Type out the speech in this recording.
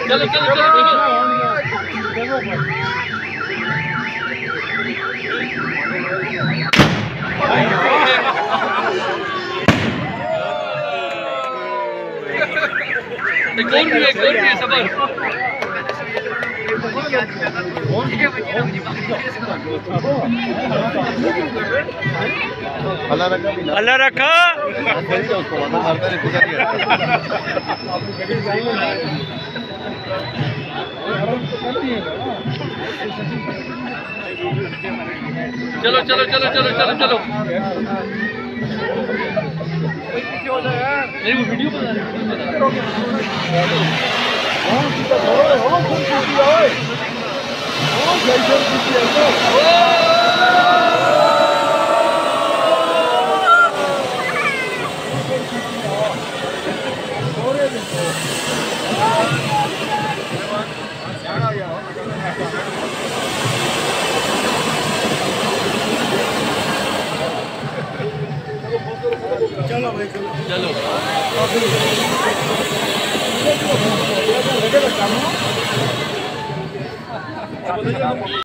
चलो चलो चलो एक और भी है सबर अल्लाह रखा चलो चलो चलो चलो चलो चलो वीडियो बना चलो भाई चलो